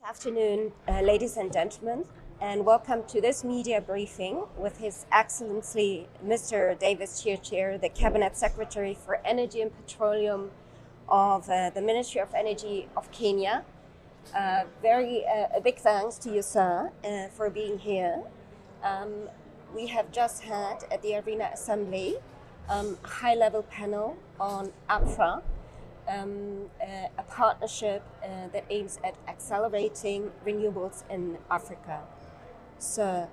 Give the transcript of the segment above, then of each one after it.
Afternoon, ladies and gentlemen, and welcome to this media briefing with His Excellency Mr. Davis Chirchir, the Cabinet Secretary for Energy and Petroleum of the Ministry of Energy of Kenya. A big thanks to you, sir, for being here. We have just had at the ARENA Assembly a high-level panel on APRA, a partnership that aims at accelerating renewables in Africa. So,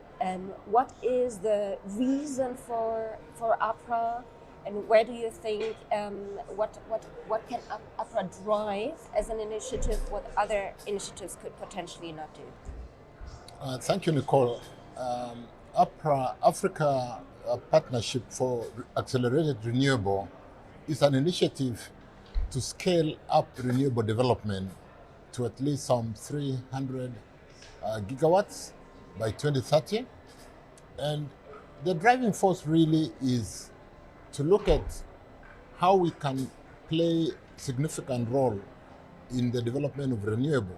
what is the reason for APRA, and where do you think what can APRA drive as an initiative? What other initiatives could potentially not do? Thank you, Nicole. APRA, Africa Partnership for Accelerated Renewable, is an initiative to scale up renewable development to at least some 300 gigawatts by 2030. And the driving force really is to look at how we can play a significant role in the development of renewable,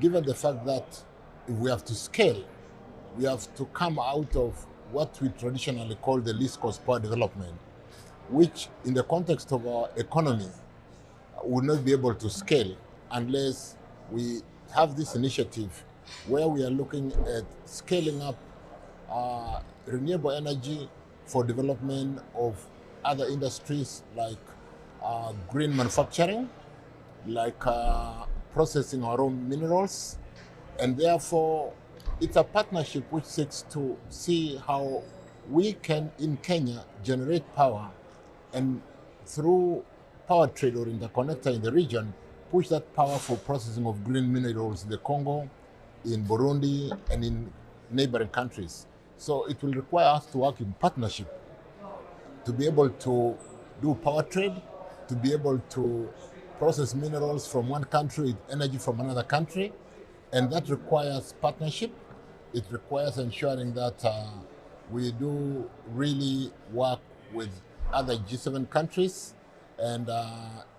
given the fact that if we have to scale, we have to come out of what we traditionally call the least cost power development, which in the context of our economy will not be able to scale unless we have this initiative where we are looking at scaling up renewable energy for development of other industries like green manufacturing, like processing our own minerals, and therefore it's a partnership which seeks to see how we can in Kenya generate power and through power trade or interconnector in the region, push that power for processing of green minerals in the Congo, in Burundi, and in neighboring countries. So it will require us to work in partnership to be able to do power trade, to be able to process minerals from one country with energy from another country. And that requires partnership. It requires ensuring that we do really work with other G7 countries. And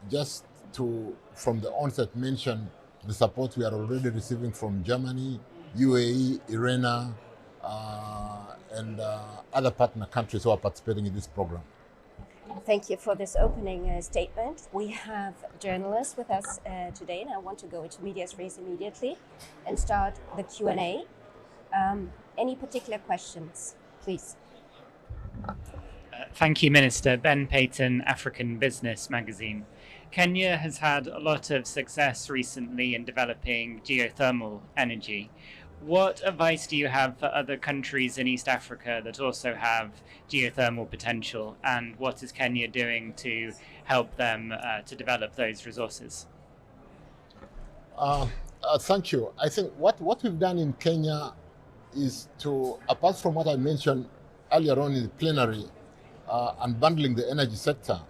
just to, from the onset, mention the support we are already receiving from Germany, UAE, IRENA, and other partner countries who are participating in this program. Thank you for this opening statement. We have journalists with us today, and I want to go into medias res immediately and start the Q&A. Any particular questions, please? Thank you, Minister. Ben Payton, African Business Magazine. Kenya has had a lot of success recently in developing geothermal energy. What advice do you have for other countries in East Africa that also have geothermal potential, and what is Kenya doing to help them to develop those resources? Thank you. I think what we've done in Kenya is to, apart from what I mentioned earlier on in the plenary, unbundling the energy sector,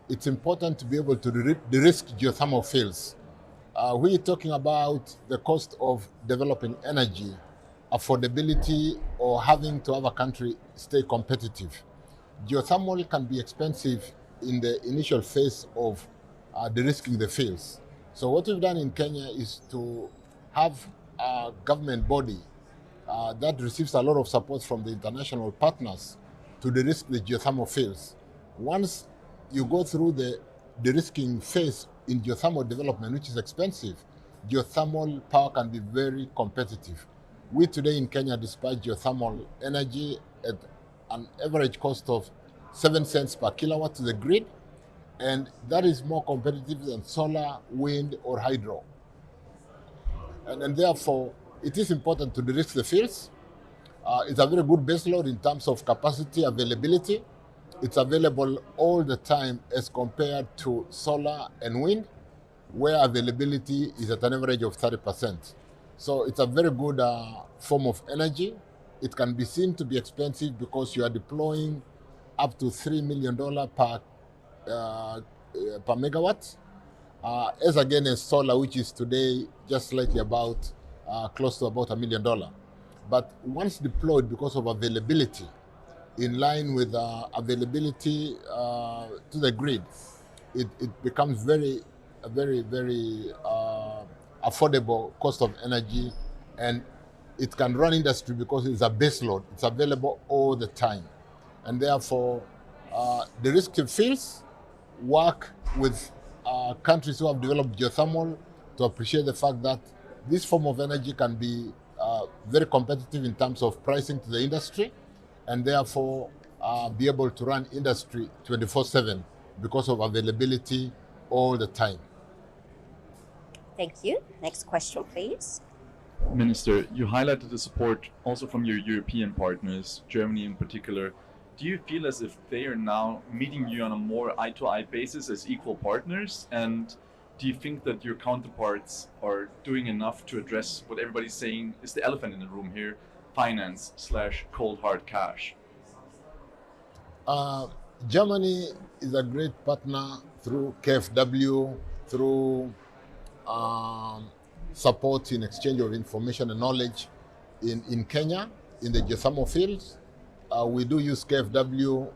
it's important to be able to de-risk geothermal fields. We're talking about the cost of developing energy, affordability, or having to have a country stay competitive. Geothermal can be expensive in the initial phase of de-risking the fields. So what we've done in Kenya is to have a government body that receives a lot of support from the international partners to de-risk the geothermal fields. Once you go through the de-risking phase in geothermal development, which is expensive, geothermal power can be very competitive. We today in Kenya dispatch geothermal energy at an average cost of 7 cents per kilowatt to the grid, and that is more competitive than solar, wind, or hydro. And therefore, it is important to de-risk the fields. It's a very good baseload in terms of capacity availability. It's available all the time as compared to solar and wind, where availability is at an average of 30%. So it's a very good form of energy. It can be seen to be expensive because you are deploying up to $3 million per megawatt, as against solar, which is today just slightly about close to about $1 million. But once deployed, because of availability, in line with availability to the grid, it becomes very affordable cost of energy, and it can run industry because it's a base load. It's available all the time. And therefore, the risky fields work with countries who have developed geothermal to appreciate the fact that this form of energy can be very competitive in terms of pricing to the industry, and therefore be able to run industry 24/7 because of availability all the time. Thank you. Next question, please. Minister, you highlighted the support also from your European partners, Germany in particular. Do you feel as if they are now meeting you on a more eye-to-eye basis as equal partners? And do you think that your counterparts are doing enough to address what everybody's saying is the elephant in the room here, finance/cold hard cash? Germany is a great partner through KfW, through support in exchange of information and knowledge in Kenya, in the geothermal fields. We do use KfW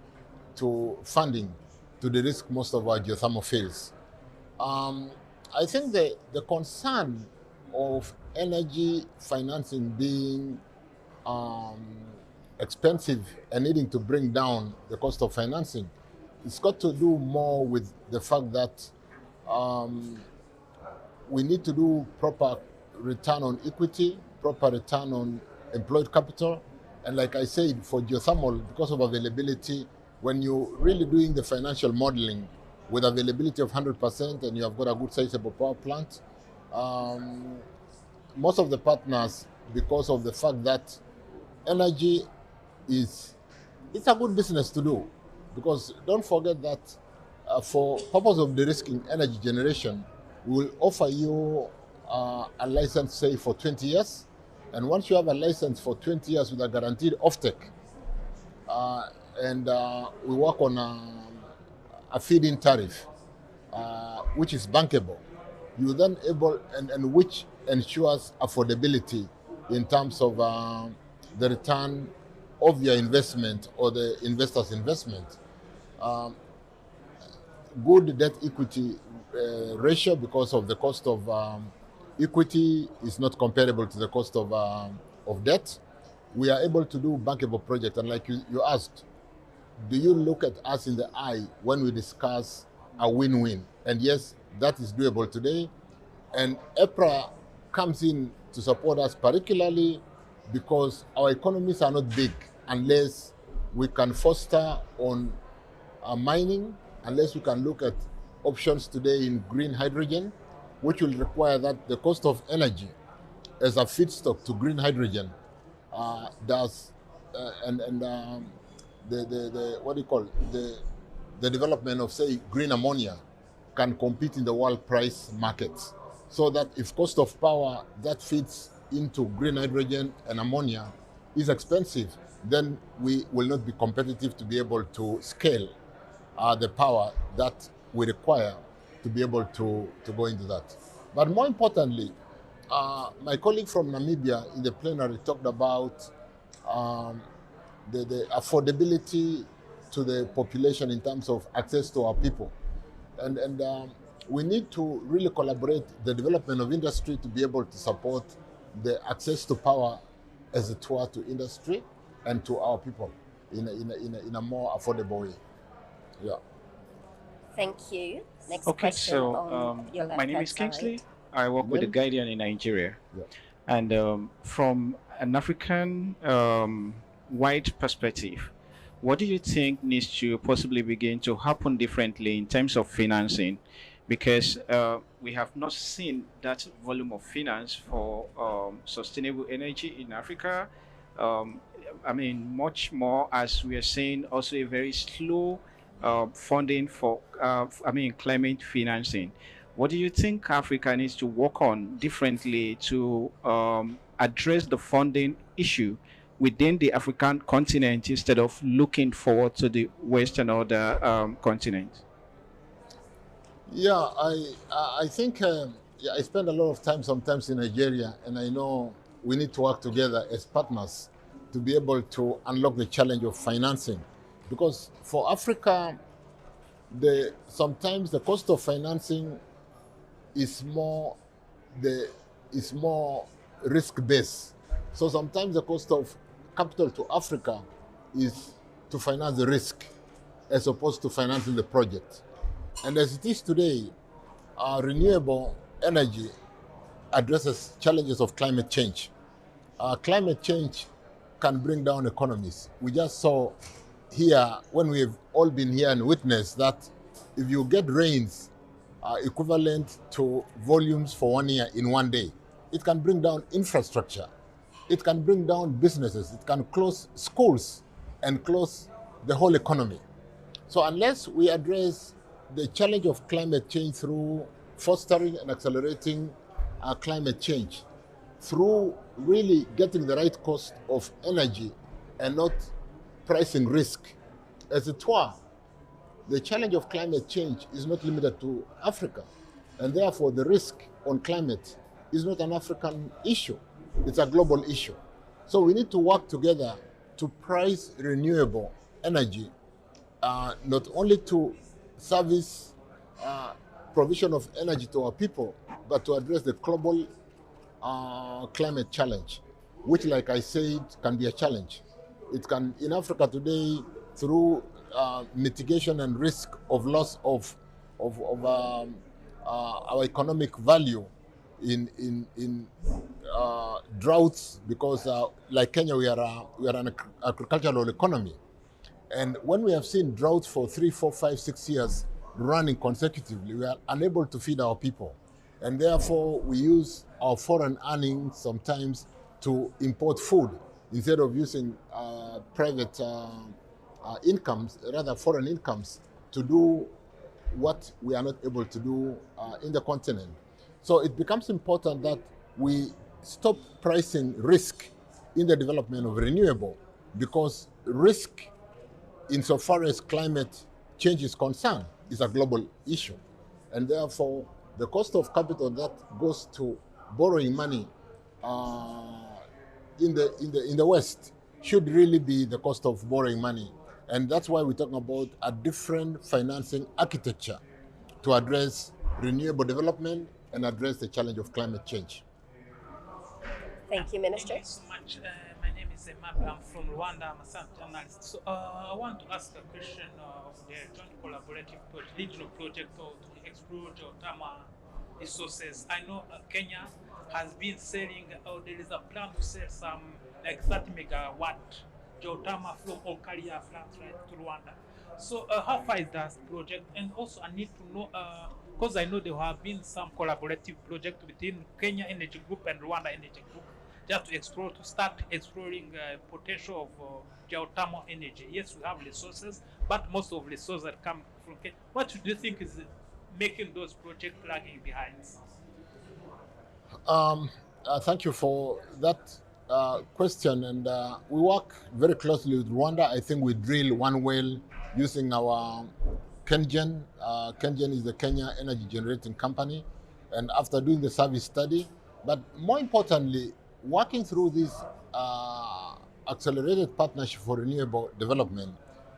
to funding to de-risk most of our geothermal fields. I think the concern of energy financing being expensive and needing to bring down the cost of financing, it's got to do more with the fact that we need to do proper return on equity, proper return on employed capital. And like I said, for geothermal, because of availability, when you're really doing the financial modeling with availability of 100% and you have got a good sizable power plant, most of the partners, because of the fact that energy it's a good business to do, because don't forget that for purpose of de-risking energy generation, we will offer you a license, say, for 20 years. And once you have a license for 20 years with a guaranteed offtake, and we work on a feed-in tariff, which is bankable, you then able, and which ensures affordability in terms of the return of your investment or the investor's investment. Good debt equity ratio, because of the cost of equity is not comparable to the cost of debt. We are able to do bankable projects. And like you asked, do you look at us in the eye when we discuss a win-win? And yes, that is doable today. And APRA comes in to support us, particularly because our economies are not big unless we can foster on mining, unless we can look at options today in green hydrogen, which will require that the cost of energy as a feedstock to green hydrogen the development of, say, green ammonia can compete in the world price markets. So that if cost of power that feeds into green hydrogen and ammonia is expensive, then we will not be competitive to be able to scale the power that we require to be able to go into that. But more importantly, my colleague from Namibia in the plenary talked about the affordability to the population in terms of access to our people. And we need to really collaborate the development of industry to be able to support the access to power as it were to industry and to our people in a more affordable way. Yeah. Thank you. Next Okay, question so on your my name left-hand is Kingsley. side. I work with the Then- Guardian in Nigeria. Yeah. And from an African wide perspective, what do you think needs to possibly begin to happen differently in terms of financing? Because we have not seen that volume of finance for sustainable energy in Africa. I mean, much more, as we are seeing, also a very slow funding for, climate financing. What do you think Africa needs to work on differently to address the funding issue within the African continent instead of looking forward to the West and other continents? Yeah, I think I spend a lot of time sometimes in Nigeria, and I know we need to work together as partners to be able to unlock the challenge of financing. Because for Africa, sometimes the cost of financing is more the is more risk-based. So sometimes the cost of capital to Africa is to finance the risk as opposed to financing the project. And as it is today, renewable energy addresses challenges of climate change. Climate change can bring down economies. We just saw here, when we've all been here and witnessed that if you get rains equivalent to volumes for 1 year in 1 day, it can bring down infrastructure. It can bring down businesses. It can close schools and close the whole economy. So unless we address the challenge of climate change through fostering and accelerating climate change, through really getting the right cost of energy and not pricing risk, as it were, the challenge of climate change is not limited to Africa. And therefore, the risk on climate is not an African issue. It's a global issue. So we need to work together to price renewable energy, not only to service provision of energy to our people, but to address the global climate challenge, which, like I said, can be a challenge. It can, in Africa today, through mitigation and risk of loss of our economic value in droughts, because like Kenya, we are an agricultural economy. And when we have seen droughts for 3, 4, 5, 6 years running consecutively, we are unable to feed our people. And therefore, we use our foreign earnings sometimes to import food instead of using private incomes, rather foreign incomes, to do what we are not able to do in the continent. So it becomes important that we stop pricing risk in the development of renewable, because risk, insofar as climate change is concerned, is a global issue. And therefore, the cost of capital that goes to borrowing money in the West should really be the cost of borrowing money. And that's why we're talking about a different financing architecture to address renewable development and address the challenge of climate change. Thank you, Minister. Thank you so much. My name is Emmanuel. I'm from Rwanda. I'm a science journalist. So I want to ask a question of the joint collaborative regional project to explore geothermal resources. I know Kenya has been selling, there is a plan to sell some like 30 megawatt geothermal from Okaria plants right to Rwanda. So how far is that project? And also I need to know, because I know there have been some collaborative projects between Kenya Energy Group and Rwanda Energy Group, just to explore, to start exploring potential of geothermal energy. Yes, we have resources, but most of the resources that come from Kenya. What do you think is making those projects lagging behind? Thank you for that question. And we work very closely with Rwanda. I think we drill one well using our KenGen. KenGen is the Kenya Energy Generating Company. And after doing the service study, but more importantly, working through this accelerated partnership for renewable development,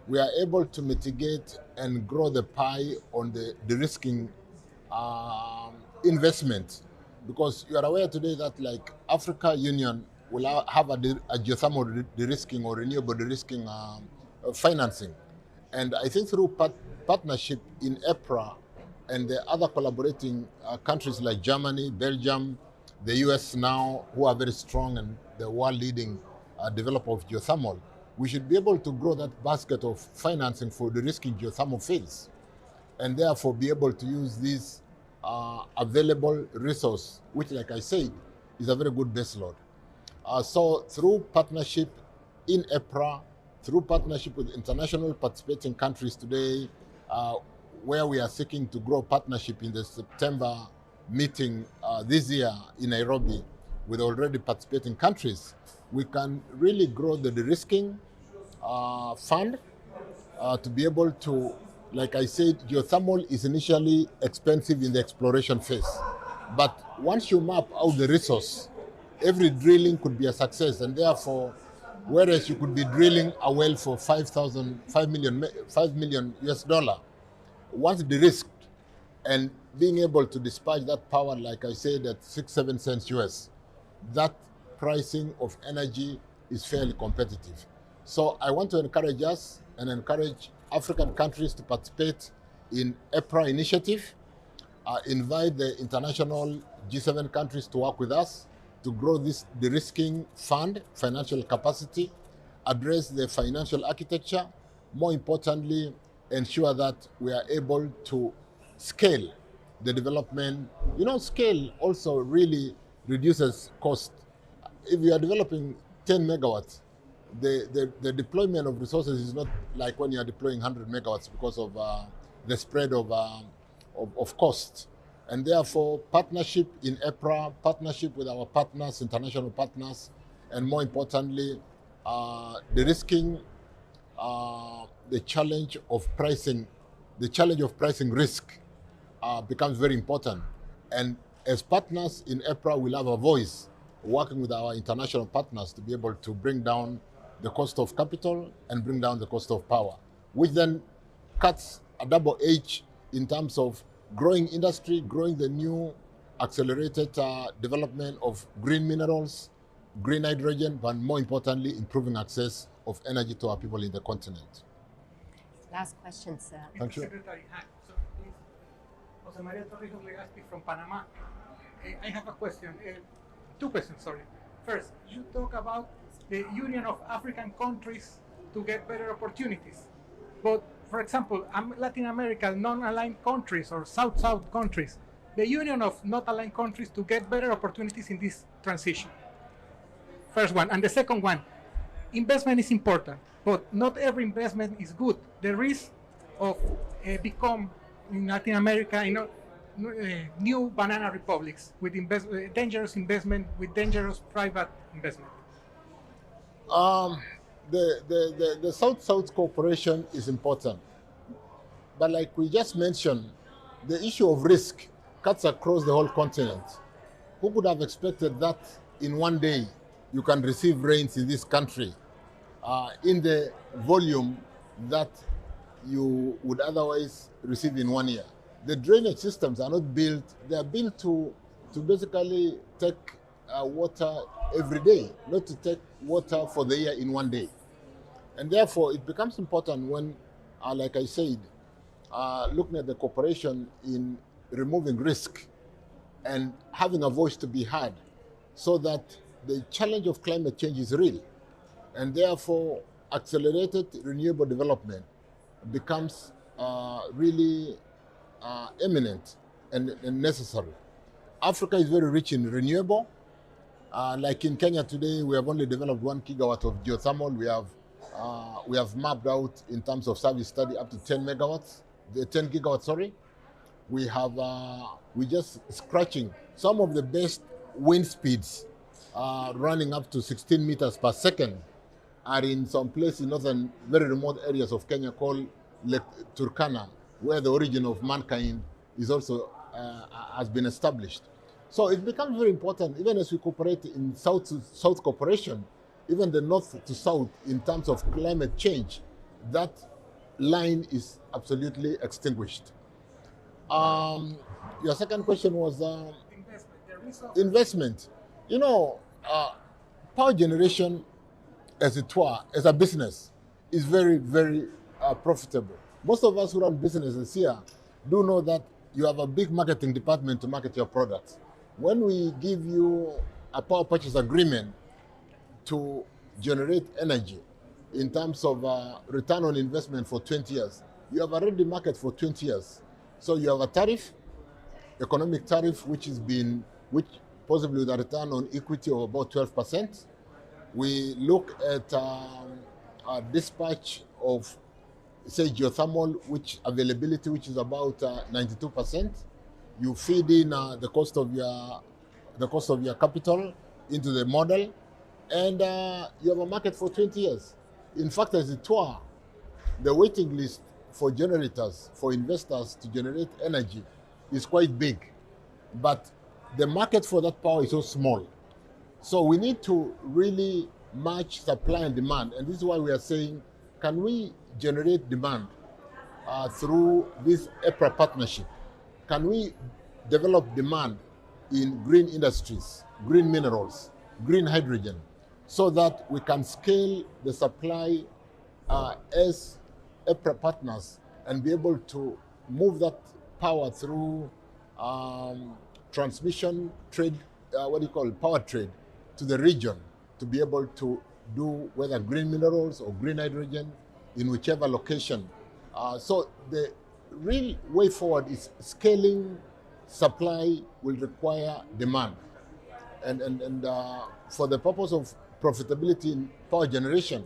we are able to mitigate and grow the pie on the de-risking investment. Because you are aware today that like Africa Union will have a geothermal de-risking or renewable de-risking financing. And I think through partnership in APRA and the other collaborating countries like Germany, Belgium, the US now, who are very strong and the world leading developer of geothermal, we should be able to grow that basket of financing for the risking geothermal fields, and therefore be able to use this available resource, which, like I said, is a very good baseload. So through partnership in APRA, through partnership with international participating countries today, where we are seeking to grow partnership in the September meeting this year in Nairobi with already participating countries, we can really grow the de-risking fund to be able to, like I said, geothermal is initially expensive in the exploration phase. But once you map out the resource, every drilling could be a success, and therefore, whereas you could be drilling a well for 5 million US dollar, once de-risked, and being able to dispatch that power, like I said, at 6-7 cents US, that pricing of energy is fairly competitive. So I want to encourage us and encourage African countries to participate in APRA initiative, invite the international G7 countries to work with us to grow this de-risking fund, financial capacity, address the financial architecture, more importantly, ensure that we are able to scale the development. You know, scale also really reduces cost. If you are developing 10 megawatts, the deployment of resources is not like when you are deploying 100 megawatts because of the spread of cost. And therefore, partnership in APRA, partnership with our partners, international partners, and more importantly, the risking the challenge of pricing risk becomes very important. And as partners in APRA, we'll have a voice working with our international partners to be able to bring down the cost of capital and bring down the cost of power, which then cuts a double edge in terms of growing industry, growing the new accelerated development of green minerals, green hydrogen, but more importantly, improving access of energy to our people in the continent. Last question, sir. Thank you. Secretary, so please, Jose Maria Torrijos Legazpi from Panama. I have a question, two questions, sorry. First, you talk about the Union of African countries to get better opportunities. But, for example, Latin America, non-aligned countries or South-South countries, the union of not aligned countries to get better opportunities in this transition. First one. And the second one, investment is important, but not every investment is good. The risk of become in Latin America, new banana republics with dangerous investment, with dangerous private investment. The South-South cooperation is important. But like we just mentioned, the issue of risk cuts across the whole continent. Who could have expected that in one day you can receive rains in this country in the volume that you would otherwise receive in 1 year? The drainage systems are not built, they are built to basically take water every day, not to take water for the year in 1 day. And therefore, it becomes important when, like I said, looking at the cooperation in removing risk and having a voice to be heard, so that the challenge of climate change is real. And therefore, accelerated renewable development becomes really imminent and necessary. Africa is very rich in renewable. Like in Kenya today, we have only developed 1 gigawatt of geothermal. We have mapped out in terms of service study up to 10 gigawatts, sorry. We just scratching some of the best wind speeds running up to 16 meters per second are in some place in northern, very remote areas of Kenya called Lake Turkana, where the origin of mankind is also has been established. So it becomes very important, even as we cooperate in South to South cooperation, even the North to South in terms of climate change, that line is absolutely extinguished. Your second question was investment. You know, power generation as a business is very, very profitable. Most of us who run businesses here do know that you have a big marketing department to market your products. When we give you a power purchase agreement to generate energy in terms of return on investment for 20 years, you have already marketed for 20 years. So you have a tariff, economic tariff, which possibly with a return on equity of about 12%. We look at a dispatch of, say, geothermal, availability, which is about 92%. You feed in the cost of your capital into the model, and you have a market for 20 years. In fact, as it were, the waiting list for generators, for investors to generate energy is quite big, but the market for that power is so small. So we need to really match supply and demand, and this is why we are saying, can we generate demand through this APRA partnership? can we develop demand in green industries, green minerals, green hydrogen, so that we can scale the supply as APRA partners and be able to move that power through transmission trade, power trade to the region to be able to do whether green minerals or green hydrogen in whichever location. So the real way forward is scaling supply will require demand. And for the purpose of profitability in power generation,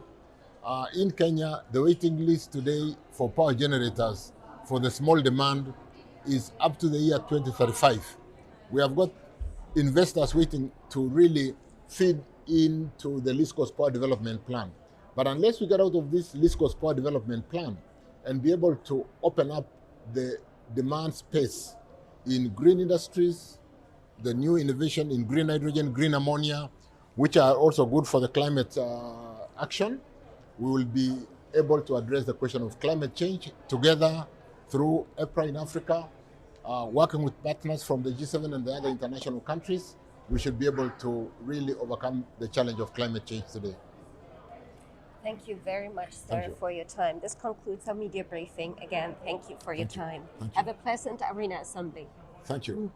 in Kenya, the waiting list today for power generators for the small demand is up to the year 2035. We have got investors waiting to really feed into the least cost power development plan. But unless we get out of this least cost power development plan and be able to open up the demand space in green industries, the new innovation in green hydrogen, green ammonia, which are also good for the climate action, we will be able to address the question of climate change together through APRA in Africa, working with partners from the G7 and the other international countries. We should be able to really overcome the challenge of climate change today. Thank you very much, sir, for your time. This concludes our media briefing. Again, thank you for your time. Thank you. Have a pleasant IRENA assembly. Thank you.